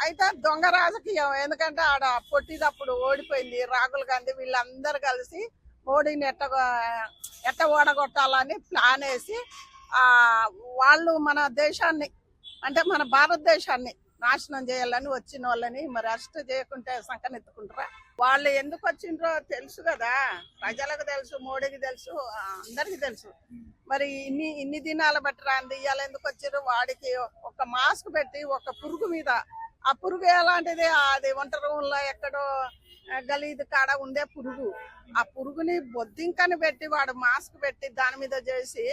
అయితే దొంగ రాజకీయం. ఎందుకంటే ఆడ పొట్టిదప్పుడు ఓడిపోయింది రాహుల్ గాంధీ. వీళ్ళందరూ కలిసి మోడీని ఎట్ట ఓడగొట్టాలని ప్లాన్ వేసి ఆ వాళ్ళు మన దేశాన్ని అంటే మన భారతదేశాన్ని నాశనం చేయాలని వచ్చిన వాళ్ళని మరి అరెస్ట్ చేయకుంటే సంకనెత్తుకుంటారా? వాళ్ళు ఎందుకు వచ్చిండ్రో తెలుసు కదా, ప్రజలకు తెలుసు, మోడీకి తెలుసు, అందరికి తెలుసు. మరి ఇన్ని దినాల బట్టి రాంది ఇవాళ ఎందుకు వచ్చారు? వాడికి ఒక మాస్క్ పెట్టి ఒక పురుగు మీద, ఆ పురుగు ఎలాంటిది, అది వంట రూమ్లో ఎక్కడో గలీదు కాడ ఉండే పురుగు, ఆ పురుగుని బొద్దింకని పెట్టి వాడు మాస్క్ పెట్టి దాని మీద చేసి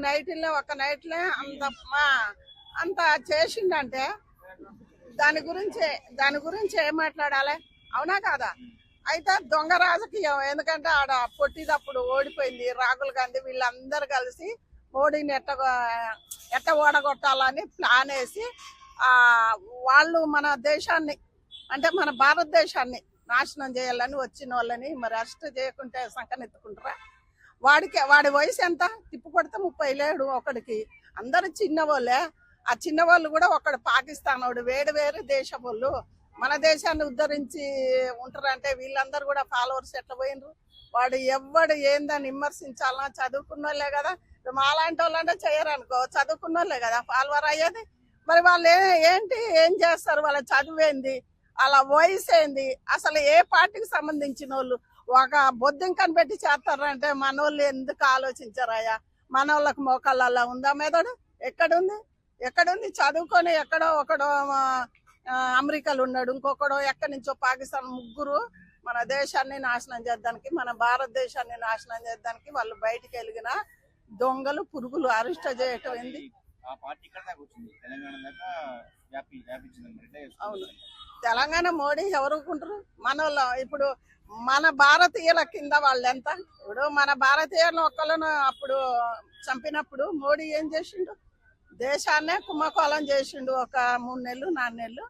నైట్లో ఒక నైట్లో అంత చేసిండంటే దాని గురించి ఏం మాట్లాడాలి? అవునా కాదా? అయితే దొంగ రాజకీయం. ఎందుకంటే ఆడ పొట్టిదప్పుడు ఓడిపోయింది రాహుల్ గాంధీ. వీళ్ళందరూ కలిసి మోడీని ఎట్ట ఓడగొట్టాలని ప్లాన్ వేసి వాళ్ళు మన దేశాన్ని అంటే మన భారతదేశాన్ని నాశనం చేయాలని వచ్చిన వాళ్ళని మరి అరెస్ట్ చేయకుంటే సంకనెత్తుకుంటారా? వాడి వయసు ఎంత? తిప్పు కొడితే 30 లేడు ఒకడికి. అందరు చిన్నవాళ్ళే. ఆ చిన్నవాళ్ళు కూడా ఒకడు పాకిస్తాన్ వాడు, వేరు దేశం వాళ్ళు. మన దేశాన్ని ఉద్ధరించి ఉంటారంటే వీళ్ళందరూ కూడా ఫాలోవర్స్ ఎట్లా పోయినరు? వాడు ఎవడు ఏందని విమర్శించాలన్నా చదువుకున్న వాళ్ళే కదా. మాలాంటి వాళ్ళు అంటే చేయరనుకో, చదువుకున్న వాళ్ళే కదా ఫాలోవర్ అయ్యేది. మరి వాళ్ళు ఏం చేస్తారు? వాళ్ళ చదువేంది, అలా వయసు ఏంది, అసలు ఏ పార్టీకి సంబంధించిన వాళ్ళు? ఒక బొద్దింకని పెట్టి చేస్తారంటే మన వాళ్ళు ఎందుకు ఆలోచించారయ్యా? మన వాళ్ళకి మోకాళ్ళ ఉందా మెదడు? ఎక్కడుంది? చదువుకొని ఎక్కడో ఒకడో అమెరికాలో ఉన్నాడు, ఇంకొకడో ఎక్కడి నుంచో పాకిస్తాన్. ముగ్గురు మన దేశాన్ని నాశనం చేద్దానికి, మన భారతదేశాన్ని నాశనం చేద్దానికి వాళ్ళు బయటికి వెలిగిన దొంగలు, పురుగులు అరెస్ట్ చేయటం ఏంది? అవును, తెలంగాణ మోడీ ఎవరుకుంటారు? మన వాళ్ళు ఇప్పుడు మన భారతీయుల కింద వాళ్ళు ఎంత? ఇప్పుడు మన భారతీయులను ఒక్కళ్ళను అప్పుడు చంపినప్పుడు మోడీ ఏం చేసిండు? దేశాన్నే కుమ్మకోలం చేసిండు ఒక 3 నెలలు 4 నెలలు.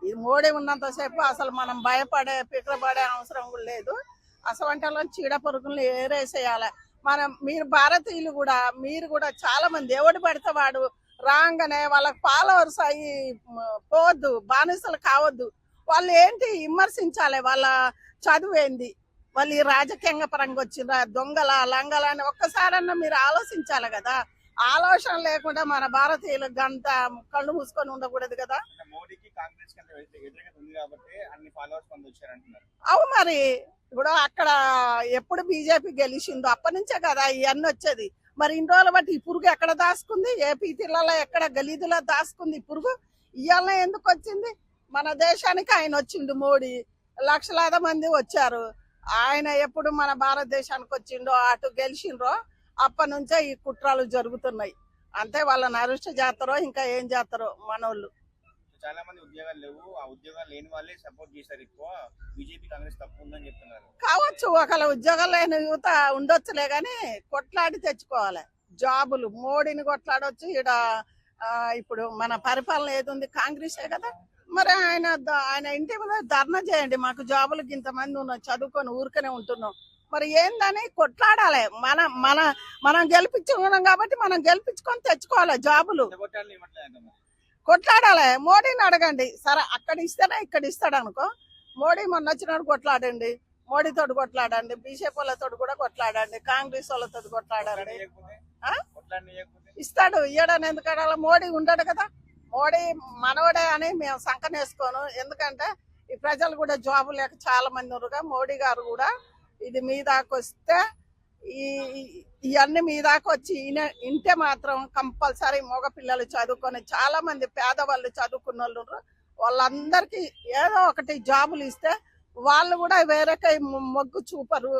ఈ మోడీ ఉన్నంతసేపు అసలు మనం పిక్కబడే అవసరం కూడా లేదు. అసలు చీడ పురుగులను ఏరేసేయాలి. మీరు భారతీయులు కూడా, మీరు కూడా చాలా మంది ఎవడు పడితే వాడు రాగానే వాళ్ళకి ఫాలోవర్స్ అయ్యి పోవద్దు, బానిసలు కావద్దు. వాళ్ళు ఏంటి విమర్శించాలి? వాళ్ళ చదువేంది, వాళ్ళు ఈ రాజకీయంగా పరంగా వచ్చిన దొంగల లంగల అని ఒక్కసారన్నా మీరు ఆలోచించాలి కదా. ఆలోచన లేకుండా మన భారతీయులు గంట కళ్ళు మూసుకొని ఉండకూడదు కదా. అవు మరి ఇప్పుడు అక్కడ ఎప్పుడు బీజేపీ గెలిచిందో అప్పటి నుంచే కదా ఇవన్నీ వచ్చేది. మరి ఇన్ని రోజులు బట్టి ఈ పురుగు ఎక్కడ దాచుకుంది? ఏపీ తీర్లలో ఎక్కడ గలీదులో దాచుకుంది ఈ పురుగు? ఇవాళ ఎందుకు వచ్చింది? మన దేశానికి ఆయన వచ్చిండు మోడీ, లక్షలాది మంది వచ్చారు. ఆయన ఎప్పుడు మన భారతదేశానికి వచ్చిండో, అటు గెలిచిండ్రో అప్పటి నుంచే ఈ కుట్రాలు జరుగుతున్నాయి. అంతే, వాళ్ళని అరెస్ట్ చేస్తారో ఇంకా ఏం చేస్తారో మనోళ్ళు. చాలా మంది ఉద్యోగాలు లేవు, ఆ ఉద్యోగాలు లేని వాళ్ళే సపోర్ట్ చేశారు ఎక్కువ. బీజేపీ కాంగ్రెస్ తప్పు ఉందని చెప్తున్నారు. కావచ్చు, ఒకళ్ళ ఉద్యోగాలు లేని యువత ఉండొచ్చులే కానీ కొట్లాడి తెచ్చుకోవాలి జాబులు. మోడీని కొట్లాడవచ్చు. ఈడ ఇప్పుడు మన పరిపాలన ఏది ఉంది? కాంగ్రెసే కదా. మరి ఆయన ఇంటి మీద ధర్నా చేయండి, మాకు జాబులకు ఇంతమంది ఉన్నాం, చదువుకొని ఊరికనే ఉంటున్నాం. మరి ఏందని కొట్లాడాలి. మనం గెలిపించుకున్నాం కాబట్టి మనం గెలిపించుకొని తెచ్చుకోవాలి జాబులు. కొట్లాడాలి. మోడీని అడగండి. సరే, అక్కడ ఇస్తేనే ఇక్కడ ఇస్తాడు అనుకో. మోడీ మొన్న వచ్చినాడు కొట్లాడండి, మోడీతో కొట్లాడండి, బీజేపీ వాళ్ళతో కూడా కొట్లాడండి, కాంగ్రెస్ వాళ్ళతో కొట్లాడండి. ఇస్తాడు. ఇయ్యడని ఎందుకంటే మోడీ ఉండడు కదా. మోడీ మనవడే అని మేము సంకనేసుకోను. ఎందుకంటే ఈ ప్రజలు కూడా జాబు లేక చాలా మంది ఉన్నారుగా. మోడీ గారు కూడా ఇది మీ దాకా వస్తే ఇవన్నీ మీ దాకా వచ్చి ఇంటే మాత్రం కంపల్సరీ మగ పిల్లలు చదువుకొని చాలా మంది పేదవాళ్ళు చదువుకున్న వాళ్ళు వాళ్ళందరికీ ఏదో ఒకటి జాబులు ఇస్తే వాళ్ళు కూడా వేరేకై మొగ్గు చూపరు.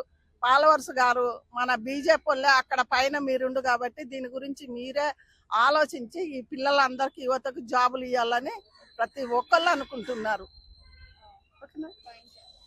ఫాలోవర్స్ గారు మన బీజేపీ వాళ్ళే అక్కడ పైన మీరుండు కాబట్టి దీని గురించి మీరే ఆలోచించి ఈ పిల్లలందరికీ యువతకు జాబులు ఇవ్వాలని ప్రతి ఒక్కళ్ళు అనుకుంటున్నారు. ఓకేనా?